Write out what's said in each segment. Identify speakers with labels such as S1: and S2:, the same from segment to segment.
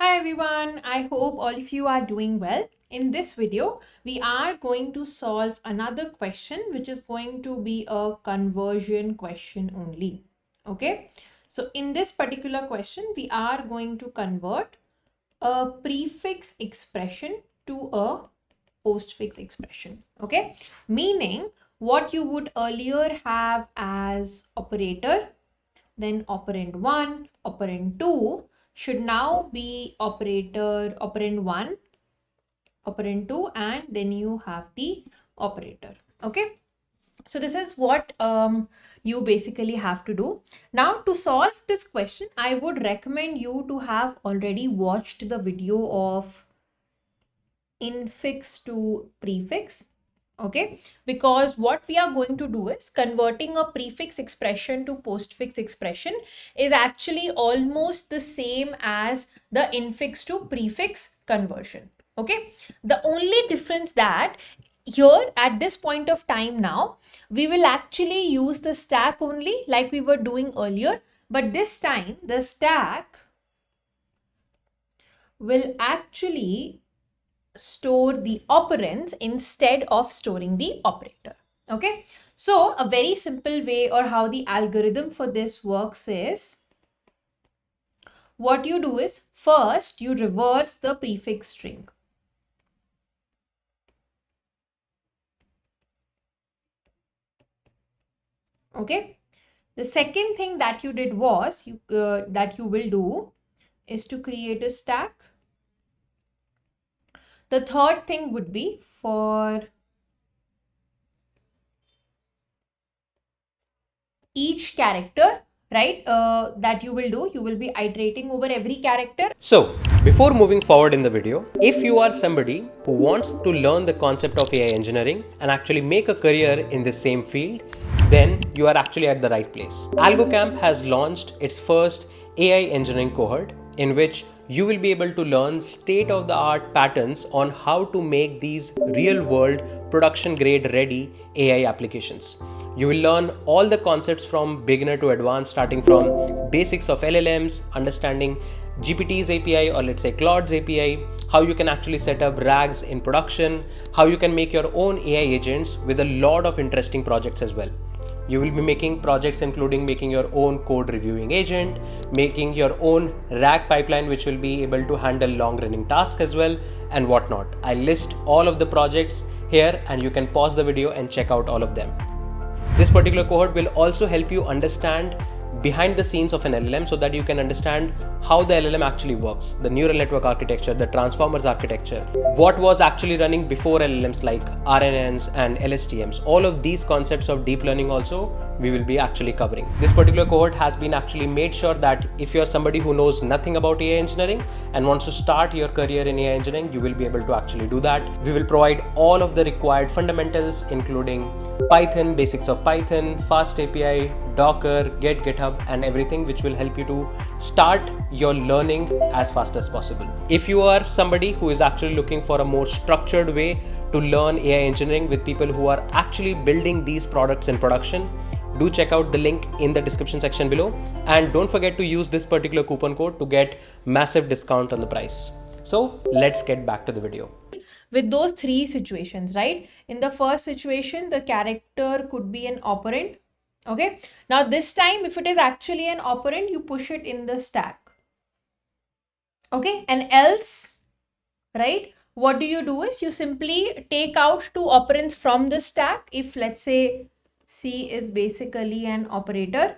S1: Hi everyone, I hope all of you are doing well. In this video, we are going to solve another question which is going to be a conversion question only. Okay, so in this particular question, we are going to convert a prefix expression to a postfix expression. Okay, meaning what you would earlier have as operator, then operand 1, operand 2 should now be operand 1, operand 2, and then you have the operator. Okay, so this is what you basically have to do. Now to solve this question, I would recommend you to have already watched the video of infix to prefix. Okay, because what we are going to do is converting a prefix expression to postfix expression is actually almost the same as the infix to prefix conversion. Okay, the only difference that here at this point of time now, we will actually use the stack only like we were doing earlier, but this time the stack will actually store the operands instead of storing the operator. Okay, so a very simple way or how the algorithm for this works is, what you do is first you reverse the prefix string. Okay, the second thing that you did was that you will do is to create a stack. The third thing would be for each character, right, that you will be iterating over every character.
S2: So, before moving forward in the video, if you are somebody who wants to learn the concept of AI engineering and actually make a career in the same field, then you are actually at the right place. Algocamp has launched its first AI engineering cohort in which you will be able to learn state-of-the-art patterns on how to make these real-world production-grade ready AI applications. You will learn all the concepts from beginner to advanced, starting from basics of LLMs, understanding GPT's API, or let's say Claude's API, how you can actually set up RAGs in production, how you can make your own AI agents with a lot of interesting projects as well. You will be making projects including making your own code reviewing agent, making your own RAG pipeline which will be able to handle long running tasks as well, and whatnot. I list all of the projects here and you can pause the video and check out all of them. This particular cohort will also help you understand behind the scenes of an LLM so that you can understand how the LLM actually works, the neural network architecture, the transformers architecture, what was actually running before LLMs like RNNs and LSTMs. All of these concepts of deep learning also we will be actually covering. This particular cohort has been actually made sure that if you are somebody who knows nothing about AI engineering and wants to start your career in AI engineering, you will be able to actually do that. We will provide all of the required fundamentals including Python, basics of Python, fast API, Docker, GitHub, and everything which will help you to start your learning as fast as possible. If you are somebody who is actually looking for a more structured way to learn AI engineering with people who are actually building these products in production, do check out the link in the description section below, and don't forget to use this particular coupon code to get massive discount on the price. So let's get back to the video.
S1: With those three situations, right? In the first situation, the character could be an operand. Okay, now this time if it is actually an operand, you push it in the stack. Okay, and else, right, what do you do is you simply take out two operands from the stack. If let's say C is basically an operator,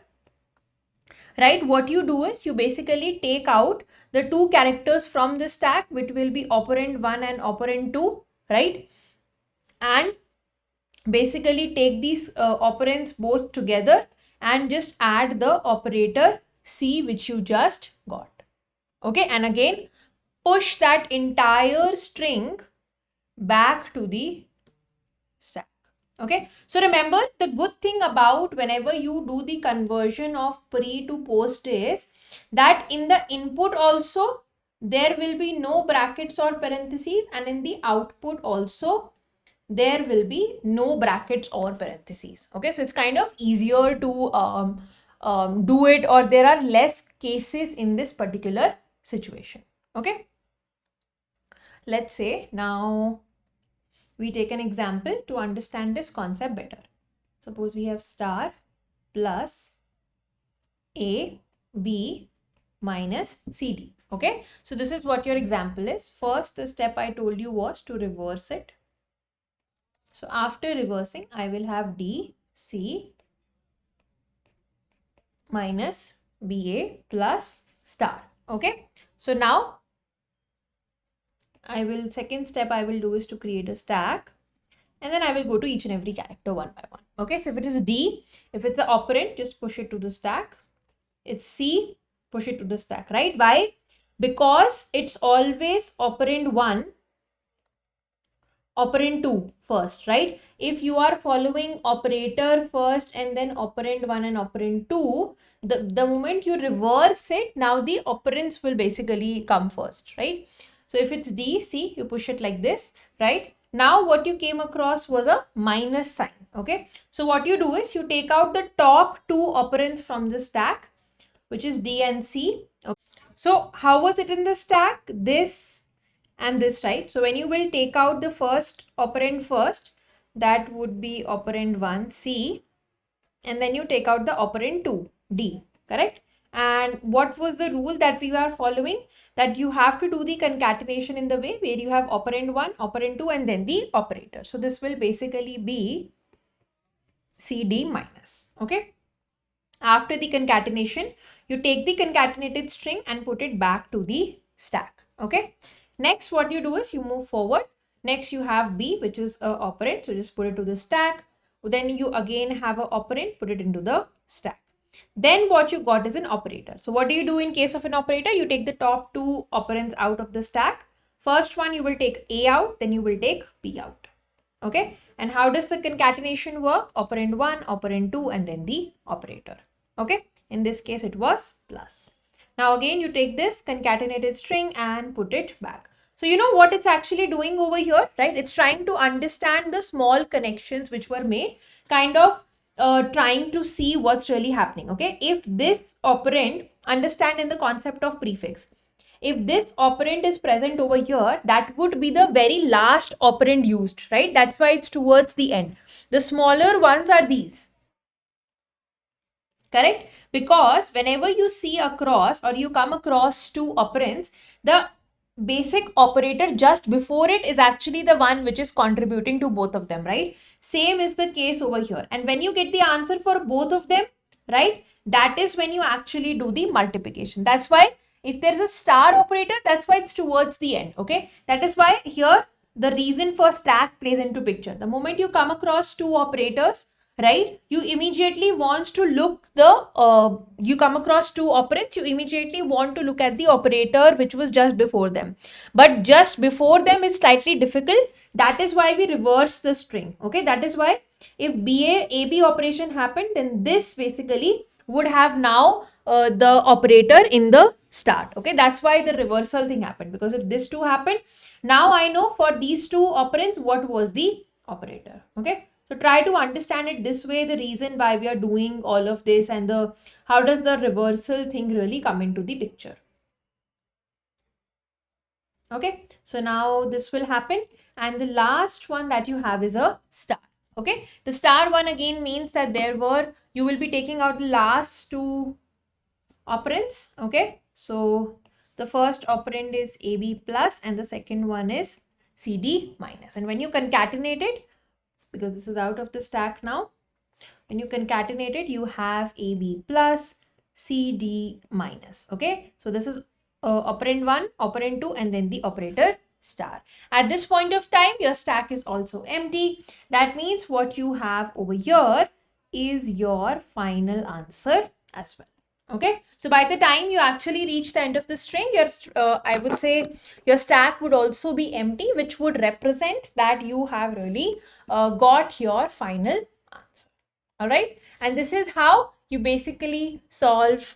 S1: right, what you do is you basically take out the two characters from the stack, which will be operand 1 and operand 2, right, and basically take these operands both together and just add the operator C which you just got. Okay, and again push that entire string back to the stack. Okay, so remember, the good thing about whenever you do the conversion of pre to post is that in the input also there will be no brackets or parentheses, and in the output also there will be no brackets or parentheses. Okay, so it's kind of easier to do it, or there are less cases in this particular situation. Okay. Let's say now we take an example to understand this concept better. Suppose we have star plus A, B minus CD. Okay. So this is what your example is. First, the step I told you was to reverse it. So after reversing, I will have D, C minus BA plus star. Okay. So now second step I will do is to create a stack, and then I will go to each and every character one by one. Okay. So if it is D, if it's an operand, just push it to the stack. It's C, push it to the stack, right? Why? Because it's always operand 1, operand 2 first, right? If you are following operator first and then operand 1 and operand 2, the moment you reverse it, now the operands will basically come first, right? So if it's D, C, you push it like this, right? Now what you came across was a minus sign, okay? So what you do is you take out the top 2 operands from the stack, which is D and C. Okay. So how was it in the stack? This and this, right? So when you will take out the first operand first, that would be operand 1, C, and then you take out the operand 2, D, correct? And what was the rule that we are following? That you have to do the concatenation in the way where you have operand 1, operand 2, and then the operator. So this will basically be CD minus, okay? After the concatenation, you take the concatenated string and put it back to the stack. Okay. Next, what you do is you move forward. Next, you have B, which is a operand. So just put it to the stack. Then you again have an operand, put it into the stack. Then what you got is an operator. So what do you do in case of an operator? You take the top 2 operands out of the stack. First one, you will take A out, then you will take B out. Okay. And how does the concatenation work? Operand 1, operand 2, and then the operator. Okay, in this case it was plus. Now again you take this concatenated string and put it back. So you know what it's actually doing over here, right? It's trying to understand the small connections which were made, kind of trying to see what's really happening. Okay, if this operand, understand in the concept of prefix, if this operand is present over here, that would be the very last operand used, right? That's why it's towards the end. The smaller ones are these. Correct? Because whenever you see across or you come across 2 operands, the basic operator just before it is actually the one which is contributing to both of them, right? Same is the case over here. And when you get the answer for both of them, right, that is when you actually do the multiplication. That's why if there's a star operator, that's why it's towards the end. Okay, that is why here the reason for stack plays into picture. The moment you come across 2 operators, right, you immediately wants to look you come across 2 operands, you immediately want to look at the operator which was just before them, but just before them is slightly difficult. That is why we reverse the string. Okay, that is why if AB operation happened, then this basically would have now the operator in the start. Okay, that's why the reversal thing happened, because if this 2 happened, now I know for these 2 operands what was the operator. Okay, so try to understand it this way, the reason why we are doing all of this, and the how does the reversal thing really come into the picture. Okay, so now this will happen, and the last one that you have is a star. Okay, the star one again means that you will be taking out the last 2 operands. Okay, so the first operand is AB plus and the second one is CD minus, and when you concatenate it, because this is out of the stack now, when you concatenate it, you have AB plus CD minus. Okay, so this is operand 1, operand 2, and then the operator star. At this point of time, your stack is also empty. That means what you have over here is your final answer as well. Okay, so by the time you actually reach the end of the string, I would say your stack would also be empty, which would represent that you have really got your final answer. All right, and this is how you basically solve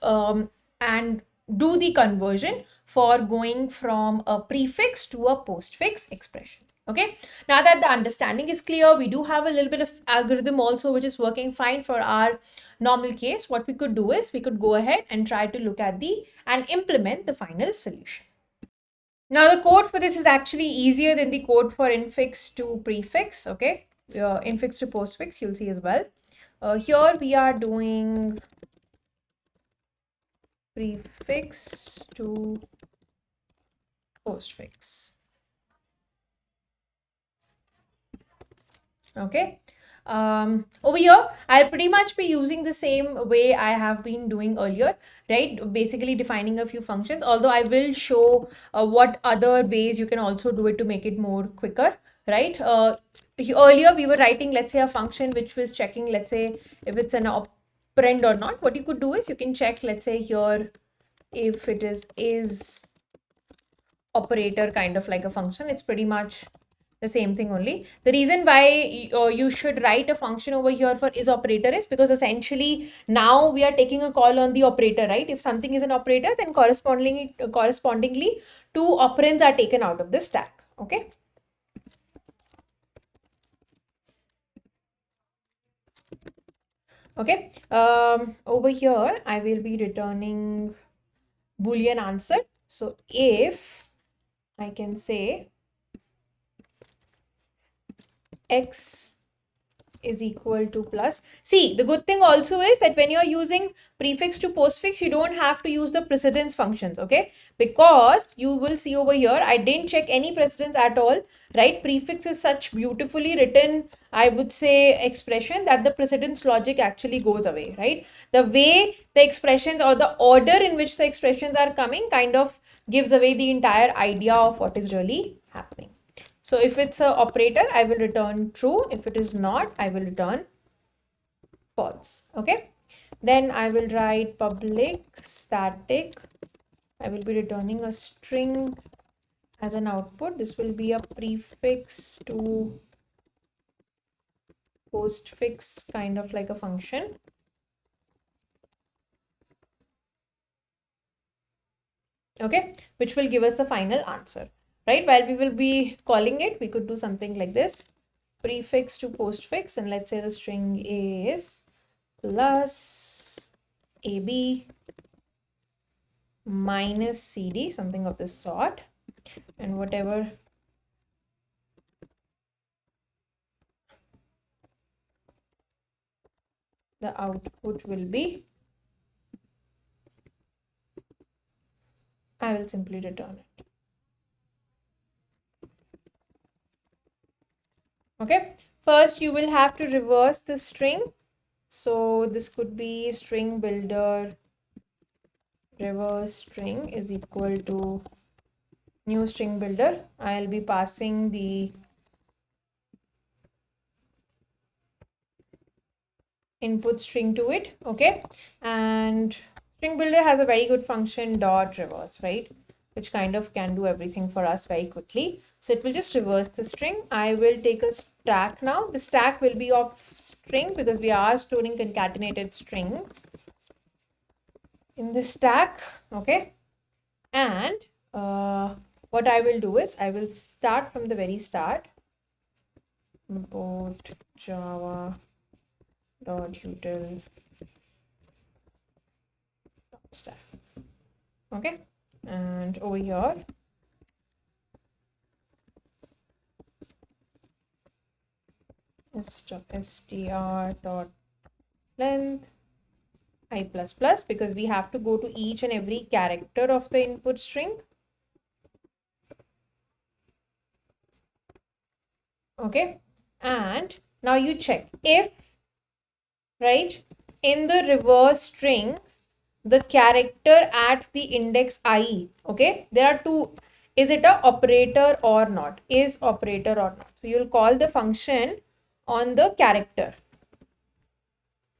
S1: and do the conversion for going from a prefix to a postfix expression. Okay, now that the understanding is clear, we do have a little bit of algorithm also which is working fine for our normal case. What we could do is we could go ahead and try to look at and implement the final solution. Now the code for this is actually easier than the code for infix to prefix, okay? Infix to postfix, you'll see as well. Here we are doing prefix to postfix. Okay. Over here, I'll pretty much be using the same way I have been doing earlier, right? Basically defining a few functions, although I will show what other ways you can also do it to make it more quicker, right? Earlier we were writing, let's say, a function which was checking, let's say, if it's an operand or not. What you could do is you can check, let's say here, if it is operator kind of like a function. It's pretty much the same thing only. The reason why you should write a function over here for is operator is because essentially now we are taking a call on the operator, right? If something is an operator, then correspondingly two operands are taken out of the stack. Okay. Okay. Over here I will be returning Boolean answer. So if I can say x is equal to plus. See, the good thing also is that when you're using prefix to postfix, you don't have to use the precedence functions, okay? Because you will see over here, I didn't check any precedence at all, right? Prefix is such beautifully written, I would say, expression that the precedence logic actually goes away, right? The way the expressions or the order in which the expressions are coming kind of gives away the entire idea of what is really happening. So if it's an operator, I will return true. If it is not, I will return false. Okay. Then I will write public static. I will be returning a string as an output. This will be a prefix to postfix kind of like a function. Okay, which will give us the final answer, right? While we will be calling it, we could do something like this: prefix to postfix, and let's say the string is plus AB minus CD, something of this sort, and whatever the output will be, I will simply return it. Okay, first you will have to reverse the string. So this could be string builder reverse string is equal to new string builder. I'll be passing the input string to it. Okay, and string builder has a very good function dot reverse, right, which kind of can do everything for us very quickly. So it will just reverse the string. I will take a stack now. The stack will be of string because we are storing concatenated strings in this stack. Okay, and what I will do is I will start from the very start. Import java dot util stack. Okay, and over here str dot length I plus plus, because we have to go to each and every character of the input string. Okay, and now you check if, right, in the reverse string the character at the index I, okay, there are two, is it a operator or not, is operator or not. So you'll call the function on the character.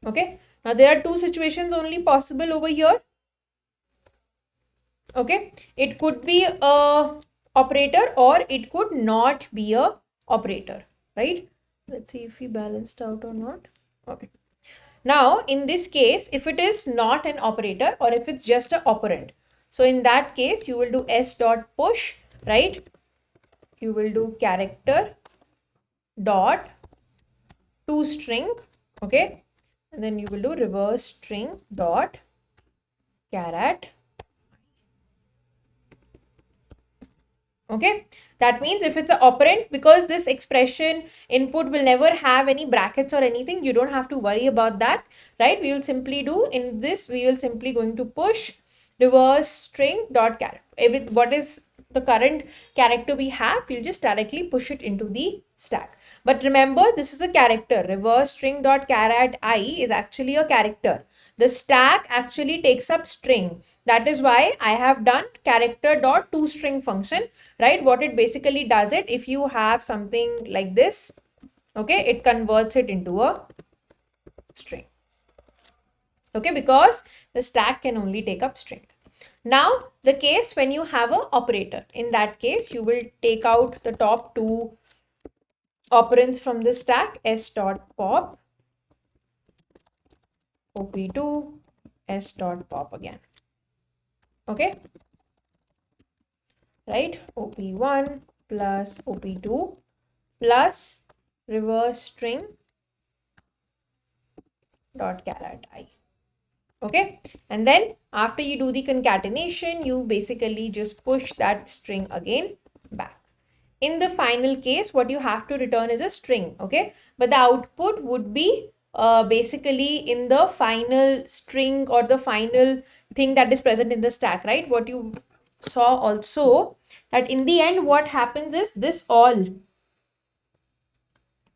S1: Okay, now there are two situations only possible over here. Okay, it could be a operator or it could not be a operator, right? Let's see if we balanced out or not. Okay, now in this case, if it is not an operator or if it's just an operand, so in that case you will do s dot push, right? You will do character dot to string, okay, and then you will do reverse string dot caret. Okay, that means if it's an operand, because this expression input will never have any brackets or anything, you don't have to worry about that, right? We will simply do in this, we will simply going to push reverse string dot character. What is the current character we have, we'll just directly push it into the stack. But remember, this is a character. Reverse string dot char I is actually a character. The stack actually takes up string. That is why I have done character dot toString function, right? What it basically does it, if you have something like this, okay, it converts it into a string. Okay, because the stack can only take up string. Now, the case when you have a operator, in that case, you will take out the top two operands from the stack, s dot pop, op2, s dot pop again. Okay, right? op1 plus op2 plus reverse string dot char I. Okay, and then after you do the concatenation, you basically just push that string again back. In the final case, what you have to return is a string, okay, but the output would be basically in the final string or the final thing that is present in the stack, right? What you saw also, that in the end what happens is this all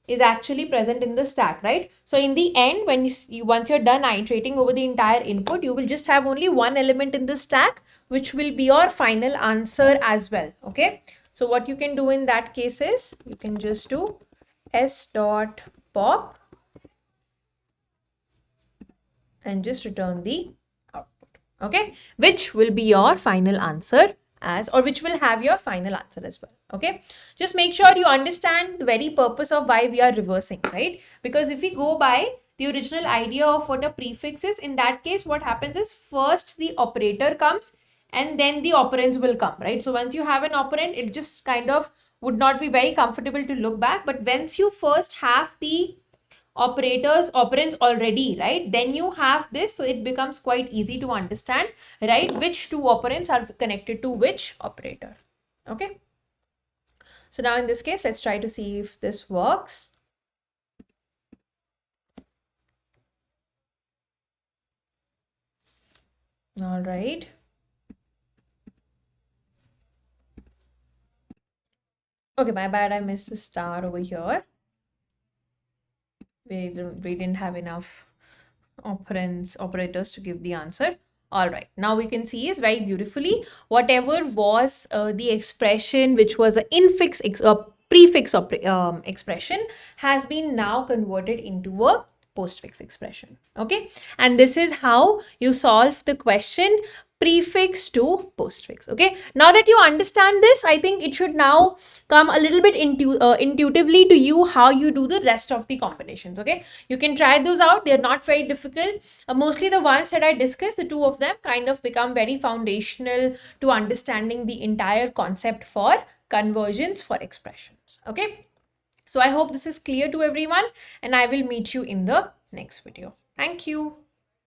S1: is actually present in the stack, right? So in the end, when you once you're done iterating over the entire input, you will just have only one element in the stack, which will be your final answer as well. Okay, so what you can do in that case is you can just do s dot pop and just return the output, okay, which will be your final answer as, or which will have your final answer as well. Okay, just make sure you understand the very purpose of why we are reversing, right? Because if we go by the original idea of what a prefix is, in that case what happens is first the operator comes and then the operands will come, right? So once you have an operand, it just kind of would not be very comfortable to look back, but once you first have the operands already, right, then you have this, so it becomes quite easy to understand, right, which two operands are connected to which operator. Okay, so now in this case, let's try to see if this works. All right, okay, my bad, I missed a star over here. We didn't have enough operators to give the answer. All right, now we can see is very beautifully whatever was the expression which was an prefix expression has been now converted into a postfix expression. Okay, and this is how you solve the question prefix to postfix. Okay, now that you understand this, I think it should now come a little bit intuitively to you how you do the rest of the combinations. Okay, you can try those out, they're not very difficult. Mostly the ones that I discussed, the two of them kind of become very foundational to understanding the entire concept for conversions for expressions. Okay, so I hope this is clear to everyone, and I will meet you in the next video. Thank you.